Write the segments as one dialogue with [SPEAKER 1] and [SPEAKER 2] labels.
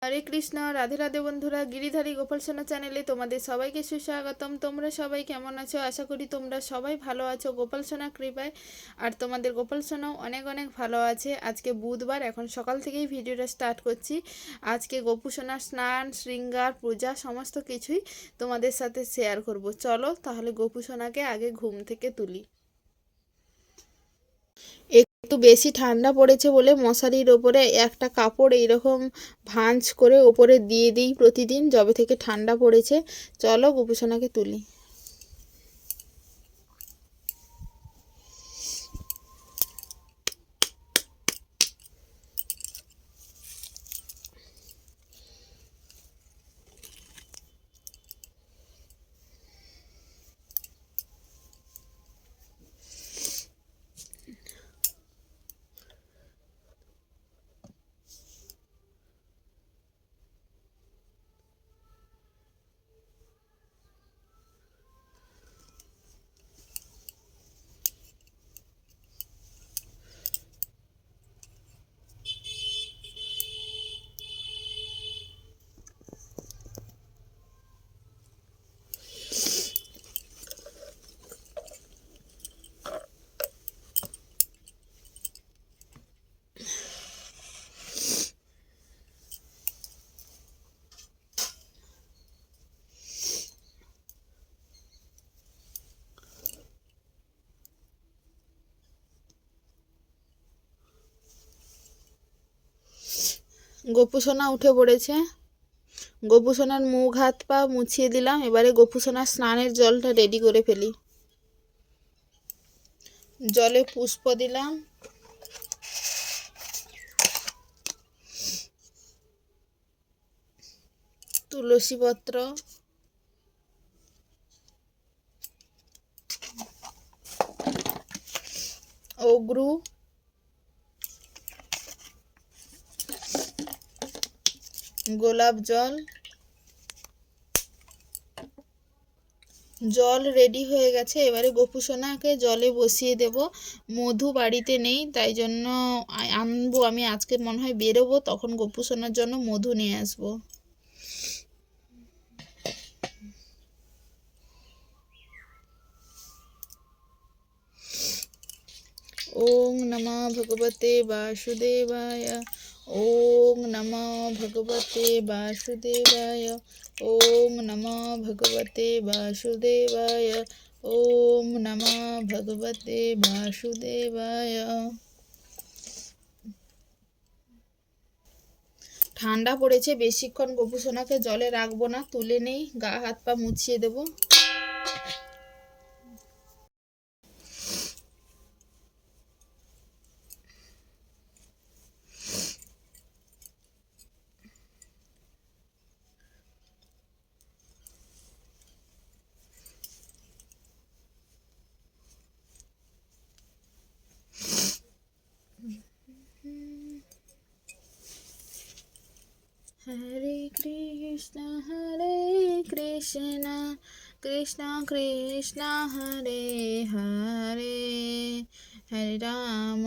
[SPEAKER 1] হরে কৃষ্ণ, রাধে রাধে বন্ধুরা, গিরিধারী গোপাল সোনা চ্যানেলে তোমাদের সবাইকে সুস্বাগতম। তোমরা সবাই কেমন আছো? আশা করি তোমরা সবাই ভালো আছো গোপাল সোনা কৃপায়। আর তোমাদের গোপাল সোনাও অনেক অনেক ভালো আছে। আজকে বুধবার, এখন সকাল থেকেই ভিডিওটা স্টার্ট করছি। আজকে গোপু সোনার স্নান, শৃঙ্গার, পূজা সমস্ত কিছুই তোমাদের সাথে শেয়ার করব। চলো তাহলে গোপু সোনাকে আগে ঘুম থেকে তুলি। একটু বেশি ঠান্ডা পড়েছে বলে মশারির ওপরে একটা কাপড় এইরকম ভাঁজ করে ওপরে দিয়ে দিই প্রতিদিন, যবে থেকে ঠান্ডা পড়েছে। চলো গোপুসোনাকে তুলি। গোপুসোনা উঠে পড়েছে। গোপুসোনার মুখ হাত পা মুছিয়ে দিলাম। এবারে গোপুসোনার স্নানের জলটা রেডি করে ফেলি। জলে পুষ্প দিলাম, তুলসী পত্র, অগ্রু, গোলাপ জল। জল রেডি হয়ে গেছে। এবারে গোপুসোনাকে জলে বসিয়ে দেব। মধু বাড়িতে নেই, তাই জন্য আনবো। আমি আজকে মনে হয় বেরোবো, তখন গোপুসোনার জন্য মধু নিয়ে আসবো। ওং নমঃ ভগবতে বাসুদেবায়। ওং নমঃ ভগবতে বাসুদেবায়। ওং নমঃ ভগবতে বাসুদেবায়। ওং নমঃ ভগবতে বাসুদেবায়। ঠান্ডা পড়েছে, বেশিক্ষণ গোপুসোনাকে জলে রাখবো না, তুলে নেই, গা হাত পা মুছিয়ে দেবো। হরে কৃষ্ণ কৃষ্ণ কৃষ্ণ হরে হরে, হরে রাম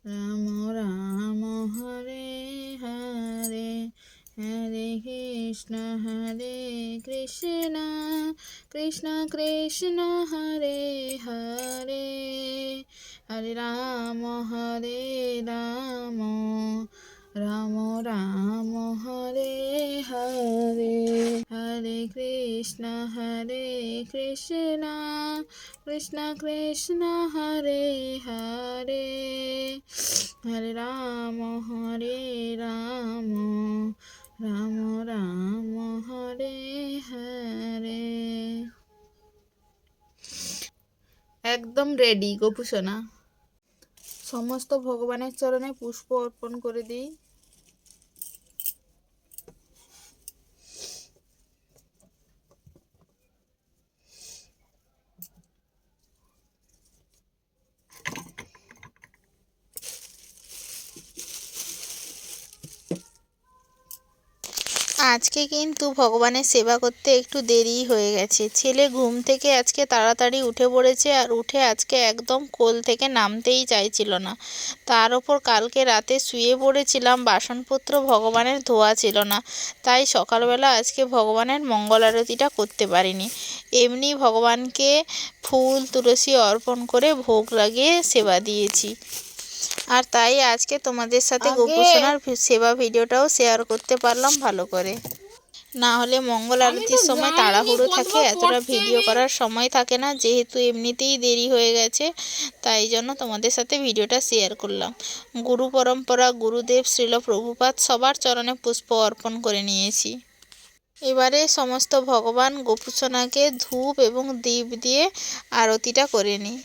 [SPEAKER 1] রাম রাম হরে হরে, হরে কৃষ্ণ কৃষ্ণ কৃষ্ণ হরে হরে, হরে রাম রাম রাম হরে হরে, হরে কৃষ্ণ কৃষ্ণ কৃষ্ণ হরে হরে, হরে রাম রাম রাম হরে হরে। একদম রেডি গোপুসোনা। সমস্ত ভগবানের চরণে পুষ্প অর্পণ করে দিই। আজকে কিন্তু ভগবানের সেবা করতে একটু দেরি হয়ে গেছে। ছেলে ঘুম থেকে আজকে তাড়াতাড়ি উঠে পড়েছে, আর উঠে আজকে একদম কোল থেকে নামতেই চাইছিল না। তার ওপর কালকে রাতে শুয়ে পড়েছিলাম, বাসনপত্র ভগবানের ধোয়া ছিল না, তাই সকালবেলা আজকে ভগবানের মঙ্গল আরতিটা করতে পারিনি। এমনি ভগবানকে ফুল তুলসী অর্পণ করে ভোগ লাগিয়ে সেবা দিয়েছি। আর তাই আজকে তোমাদের সাথে গোপুসোনার সেবা ভিডিওটাও শেয়ার করতে পারলাম ভালো করে। না হলে মঙ্গল আরতির সময় তাড়াহুড়ো থাকে, এতটা ভিডিও করার সময় থাকে না, যেহেতু এমনিতেই দেরি হয়ে গেছে, তাই জন্য তোমাদের সাথে ভিডিওটা শেয়ার করলাম। গুরু পরম্পরা, গুরুদেব, শ্রীল প্রভুপাদ সবার চরণে পুষ্প অর্পণ করে নিয়েছি। এবারে সমস্ত ভগবান গোপুসোনাকে ধূপ এবং দীপ দিয়ে আরতিটা করে নিই।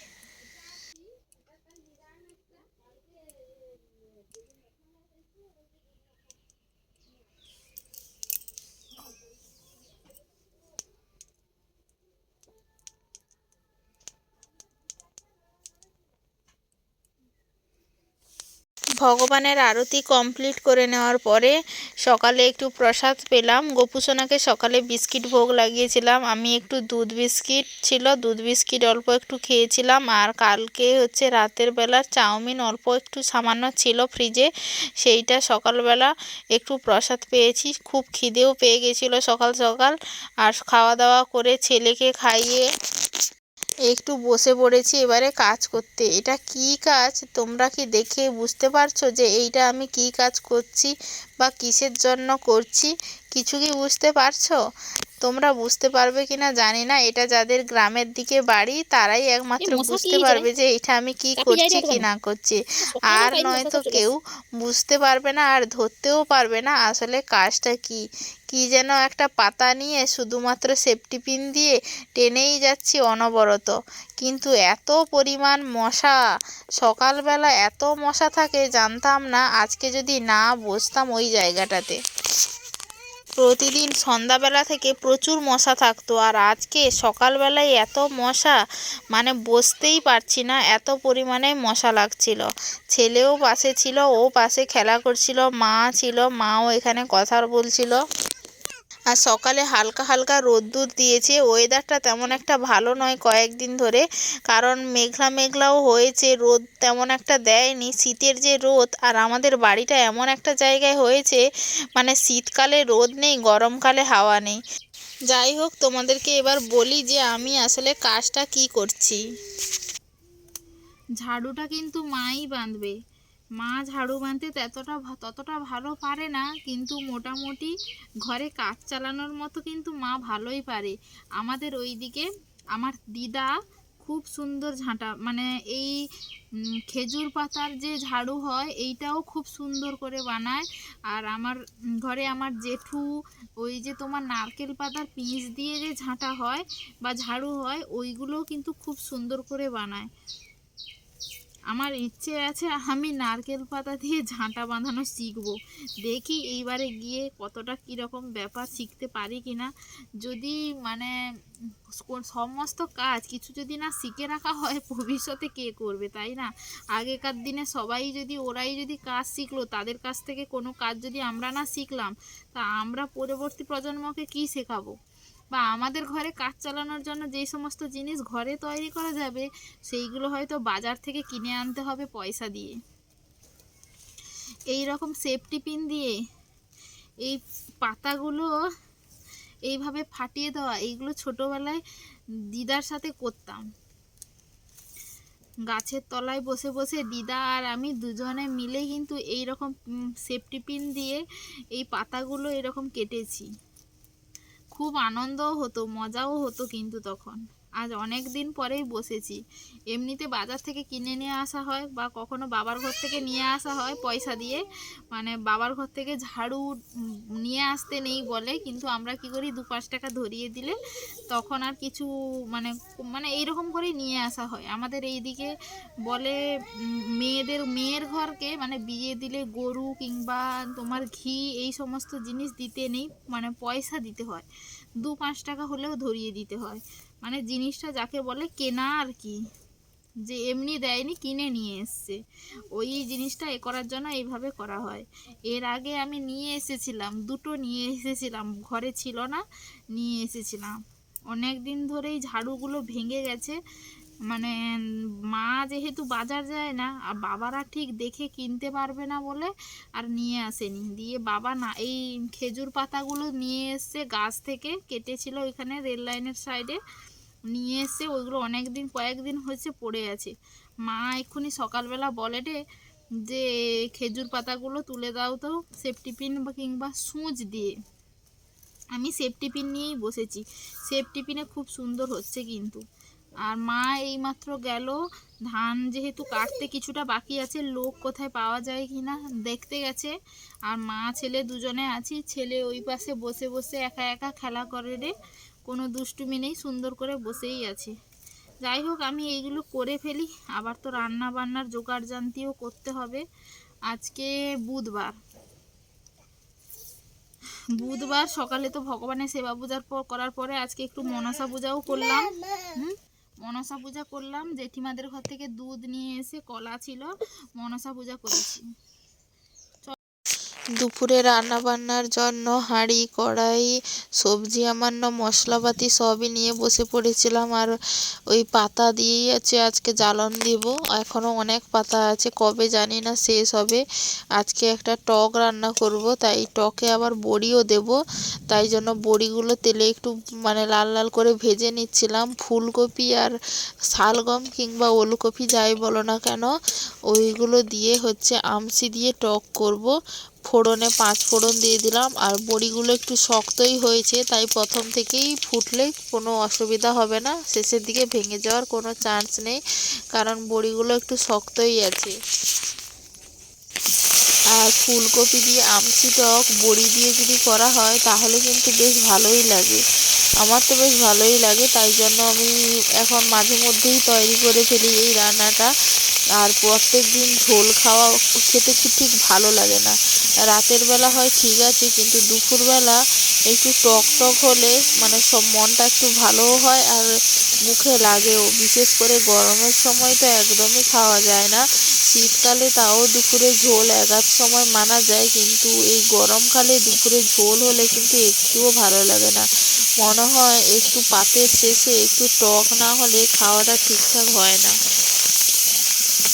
[SPEAKER 1] ভগবানের আরতি কমপ্লিট করে নেওয়ার পরে সকালে একটু প্রসাদ পেলাম। গোপুসোনাকে সকালে বিস্কিট ভোগ লাগিয়েছিলাম। আমি একটু দুধ বিস্কিট ছিল, দুধ বিস্কিট অল্প একটু খেয়েছিলাম। আর কালকে হচ্ছে রাতের বেলার চাউমিন অল্প একটু সামান্য ছিল ফ্রিজে, সেইটা সকালবেলা একটু প্রসাদ পেয়েছি। খুব খিদেও পেয়ে গেছিলো সকাল সকাল। আর খাওয়া দাওয়া করে ছেলেকে খাইয়ে একটু বসে পড়েছি এবারে কাজ করতে। এটা কি কাজ তোমরা কি দেখে বুঝতে পারছো যে এইটা আমি কি কাজ করছি বা কিসের জন্য করছি? কিছু কি বুঝতে পারছো? তোমরা বুঝতে পারবে কিনা জানি না। এটা যাদের গ্রামের দিকে বাড়ি তারাই একমাত্র বুঝতে পারবে যে এটা আমি কি করছি কি না করছি। আর নয়তো কেউ বুঝতে পারবে না আর ধরতেও পারবে না আসলে কাজটা কি। কি যেন একটা পাতা নিয়ে শুধুমাত্র সেফটি পিন দিয়ে টেনেই যাচ্ছি অনবরত, কিন্তু এত পরিমাণ মশা, সকালবেলা এত মশা থাকে জানতাম না। আজকে যদি না বসতাম ওই জায়গাটাতে, প্রতিদিন সন্ধ্যাবেলা থেকে প্রচুর মশা থাকতো, আর আজকে সকালবেলায় এত মশা মানে বসতেই পারছি না, এত পরিমাণে মশা লাগছিল। ছেলেও পাশে ছিল, ও পাশে খেলা করছিল, মা ছিল, মাও এখানে কথা বলছিল। আর সকালে হালকা হালকা রোদ্দুর দিয়েছে। ওয়েদারটা তেমন একটা ভালো নয় কয়েকদিন ধরে, কারণ মেঘলা মেঘলাও হয়েছে, রোদ তেমন একটা দেয়নি। শীতের যে রোদ, আর আমাদের বাড়িটা এমন একটা জায়গায় হয়েছে মানে শীতকালে রোদ নেই, গরমকালে হাওয়া নেই। যাই হোক, তোমাদেরকে এবার বলি যে আমি আসলে কাজটা কি করছি। ঝাড়ুটা কিন্তু মাই বাঁধবে। মা ঝাড়ু বাঁধতে ততটা ভালো পারে না, কিন্তু মোটামুটি ঘরে কাজ চালানোর মতো কিন্তু মা ভালোই পারে। আমাদের ওইদিকে আমার দিদা খুব সুন্দর ঝাঁটা, মানে এই খেজুর পাতার যে ঝাড়ু হয় এইটাও খুব সুন্দর করে বানায়। আর আমার ঘরে আমার জেঠু ওই যে তোমার নারকেল পাতার পিস দিয়ে যে ঝাঁটা হয় বা ঝাড়ু হয় ওইগুলোও কিন্তু খুব সুন্দর করে বানায়। আমার ইচ্ছে আছে আমি নারকেল পাতা দিয়ে ঝাঁটা বাঁধানো শিখবো। দেখি এইবারে গিয়ে কতটা কীরকম ব্যাপার শিখতে পারি কিনা। যদি মানে সমস্ত কাজ কিছু যদি না শিখে রাখা হয় ভবিষ্যতে কে করবে, তাই না? আগেকার দিনে সবাই যদি ওরাই যদি কাজ শিখলো, তাদের কাছ থেকে কোনো কাজ যদি আমরা না শিখলাম, তা আমরা পরবর্তী প্রজন্মকে কি শেখাবো? বা আমাদের ঘরে কাজ চালানোর জন্য যেই সমস্ত জিনিস ঘরে তৈরি করা যাবে সেইগুলো হয়তো বাজার থেকে কিনে আনতে হবে পয়সা দিয়ে। এই রকম সেফটি পিন দিয়ে এই পাতাগুলো এইভাবে ফাটিয়ে দেওয়া, এইগুলো ছোটোবেলায় দিদার সাথে করতাম। গাছের তলায় বসে বসে দিদা আর আমি দুজনে মিলে কিন্তু এই রকম সেফটি পিন দিয়ে এই পাতাগুলো এরকম কেটেছি। খুব আনন্দও হতো, মজাও হতো কিন্তু তখন। আজ অনেক দিন পরেই বসেছি। এমনিতে বাজার থেকে কিনে নিয়ে আসা হয় বা কখনো বাবার ঘর থেকে নিয়ে আসা হয় পয়সা দিয়ে, মানে বাবার ঘর থেকে ঝাড়ু নিয়ে আসতে নেই বলে, কিন্তু আমরা কি করি 2-5 টাকা ধরিয়ে দিলে তখন আর কিছু মানে মানে এইরকম করে নিয়ে আসা হয়। আমাদের এইদিকে বলে মেয়ের ঘরকে মানে বিয়ে দিলে গরু কিংবা তোমার ঘি এই সমস্ত জিনিস দিতে নেই, মানে পয়সা দিতে হয়, 2-5 টাকা হলেও ধরিয়ে দিতে হয়, মানে জিনিসটা যাকে বলে কেনা আর কি। যে এমনি দেয়নি, কিনে নিয়ে এসছে। ওই জিনিসটা করার জন্য এইভাবে করা হয়। এর আগে আমি নিয়ে এসেছিলাম, দুটো নিয়ে এসেছিলাম, ঘরে ছিল না, নিয়ে এসেছিলাম। অনেক দিন ধরেই ঝাড়ুগুলো ভেঙে গেছে, মানে মা যেহেতু বাজার যায় না আর বাবারা ঠিক দেখে কিনতে পারবে না বলে আর নিয়ে আসেনি। দিয়ে বাবা না এই খেজুর পাতাগুলো নিয়ে এসছে, গাছ থেকে কেটেছিল ওইখানে রেল লাইনের সাইডে, নিয়ে এসে ওইগুলো অনেক দিন, কয়েকদিন হয়েছে পড়ে আছে। মা এক্ষুনি সকালবেলা বলে রে যে খেজুর পাতাগুলো তুলে দাও তো সেফটি পিন বা কিংবা সূচ দিয়ে। আমি সেফটি পিন নিয়েই বসেছি, সেফটি পিনে খুব সুন্দর হচ্ছে কিন্তু। আর মা এইমাত্র গেল ধান যেহেতু কাটতে কিছুটা বাকি আছে, লোক কোথায় পাওয়া যায় কি না দেখতে গেছে। আর মা ছেলে দুজনে আছি, ছেলে ওই পাশে বসে বসে একা একা খেলা করে রে, কোনো দুষ্টুমি নেই, সুন্দর করে বসেই আছে। যাই হোক, আমি এইগুলো করে ফেলি, আবার তো রান্না বান্নার জোগাড় জান্তিও করতে হবে। আজকে বুধবার, বুধবার সকালে তো ভগবানের সেবা পূজার করার পরে আজকে একটু মনসা পূজাও করলাম। মনসা পূজা করলাম, জেঠিমাদের ঘর থেকে দুধ নিয়ে এসে কলা ছিল, মনসা পূজা করেছি।
[SPEAKER 2] দুপুরে রান্না বান্নার জন্য হাঁড়ি, কড়াই, সবজি আমান্য মশলাপাতি সবই নিয়ে বসে পড়েছিলাম। আর ওই পাতা দিয়েই আজকে জ্বালন দিব। এখনও অনেক পাতা আছে, কবে জানি না শেষ হবে। আজকে একটা টক রান্না করব, তাই টকে আবার বড়িও দেব। তাই জন্য বড়িগুলো তেলে একটু মানে লাল লাল করে ভেজে নিচ্ছিলাম। ফুলকপি আর শালগম কিংবা ওলকপি যাই বলো না কেন, ওইগুলো দিয়ে আমসি দিয়ে টক করব। ফোড়নে 5 ফোড়ন দিয়ে দিলাম। আর বড়িগুলো একটু শক্তই হয়েছে, তাই প্রথম থেকেই ফুটলে কোনো অসুবিধা হবে না, শেষের দিকে ভেঙে যাওয়ার কোনো চান্স নেই, কারণ বড়িগুলো একটু শক্তই আছে। আর ফুলকপি দিয়ে আমসি টক বড়ি দিয়ে যদি করা হয় তাহলে কিন্তু বেশ ভালোই লাগে। আমার তো বেশ ভালোই লাগে, তাই জন্য আমি এখন মাঝে মধ্যেই তৈরি করে ফেলি এই রান্নাটা। আর প্রত্যেক দিন ঝোল খাওয়া খেতে ঠিক ভালো লাগে না। রাতের বেলা হয় ঠিক আছে, কিন্তু দুপুরবেলা একটু টক টক হলে মানে সব মনটা একটু ভালোও হয় আর মুখে লাগেও। বিশেষ করে গরমের সময় তো একদমই খাওয়া যায় না। শীতকালে তাও দুপুরে ঝোল একাধ সময় মানা যায়, কিন্তু এই গরমকালে দুপুরে ঝোল হলে কিন্তু একটুও ভালো লাগে না। মনে হয় একটু পাতের শেষে একটু টক না হলে খাওয়াটা ঠিকঠাক হয় না।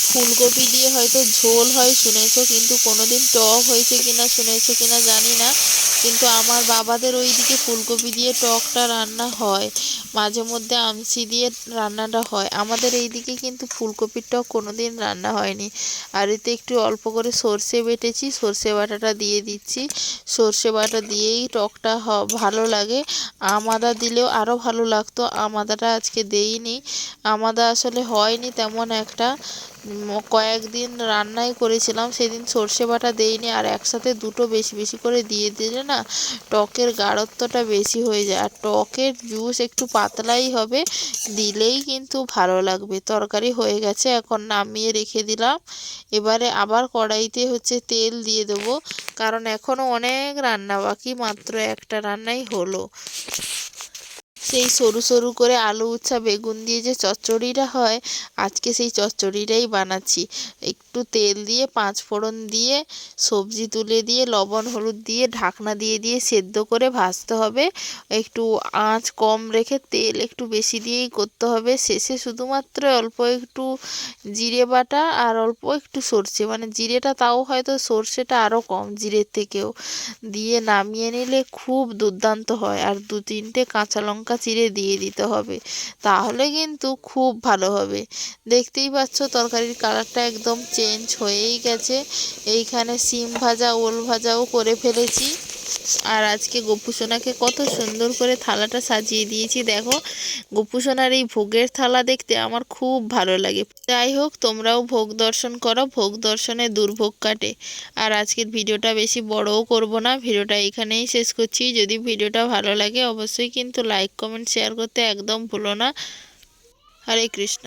[SPEAKER 2] ফুলকপি দিয়ে হয়তো ঝোল হয় শুনেছো, কিন্তু কোনোদিন টক হয়েছে কিনা শুনেছো কিনা জানি না। কিন্তু আমার বাবাদের ওইদিকে ফুলকপি দিয়ে টকটা রান্না হয়, মাঝে মধ্যে আমসি দিয়ে রান্নাটা হয়। আমাদের এইদিকে কিন্তু ফুলকপির টক কোনোদিন রান্না হয়নি। আর এতে একটু অল্প করে সর্ষে বেটেছি, সর্ষে বাটাটা দিয়ে দিচ্ছি। সর্ষে বাটা দিয়েই টকটা ভালো লাগে। আম আদা দিলেও আরও ভালো লাগতো, আম আদাটা আজকে দেইনি। আম আদা আসলে হয়নি তেমন একটা। কয়েকদিন রান্নাই করেছিলাম, সেদিন সর্ষে বাটা দেইনি। আর একসাথে দুটো বেশি বেশি করে দিয়ে দিলে না টকের গাঢ়ত্বটা বেশি হয়ে যায়। আর টকের জুস একটু পাতলাই হবে, দিলেই কিন্তু ভালো লাগবে। তরকারি হয়ে গেছে, এখন নামিয়ে রেখে দিলাম। এবারে আবার কড়াইতে তেল দিয়ে দেবো, কারণ এখনও অনেক রান্না বাকি, মাত্র একটা রান্নাই হলো। সেই সরু সরু করে আলু উচ্ছা বেগুন দিয়ে যে চচ্চড়িটা হয়, আজকে সেই চচ্চড়িটাই বানাচ্ছি। একটু তেল দিয়ে 5 ফোড়ন দিয়ে সবজি তুলে দিয়ে লবণ হলুদ দিয়ে ঢাকনা দিয়ে দিয়ে সেদ্ধ করে ভাজতে হবে। একটু আঁচ কম রেখে তেল একটু বেশি দিয়েই করতে হবে। শেষে শুধুমাত্র অল্প একটু জিরে বাটা আর অল্প একটু সর্ষে, মানে জিরেটা তাও হয়তো সর্ষেটা আরও কম জিরের থেকেও, দিয়ে নামিয়ে নিলে খুব দুর্দান্ত হয়। আর 2-3টে কাঁচা লঙ্কা চিড়ে দিয়ে দিতে হবে, তাহলে কিন্তু খুব ভালো হবে। দেখতেই পাচ্ছ তরকারির কালারটা একদম চেঞ্জ হয়েই গেছে। এইখানে সিম ভাজা ওল ভাজাও করে ফেলেছি। আর আজকে গপু সোনাকে কত সুন্দর করে থালাটা সাজিয়ে দিয়েছি দেখো। গপু সোনার এই ভোগের থালা দেখতে আমার খুব ভালো লাগে। যাই হোক, তোমরাও ভোগ দর্শন করো, ভোগ দর্শনে দুর্ভোগ কাটে। আর আজকের ভিডিওটা বেশি বড়ও করব না, ভিডিওটা এখানেই শেষ করছি। যদি ভিডিওটা ভালো লাগে অবশ্যই কিন্তু লাইক কমেন্ট শেয়ার করতে একদম ভুলো না। হরে কৃষ্ণ।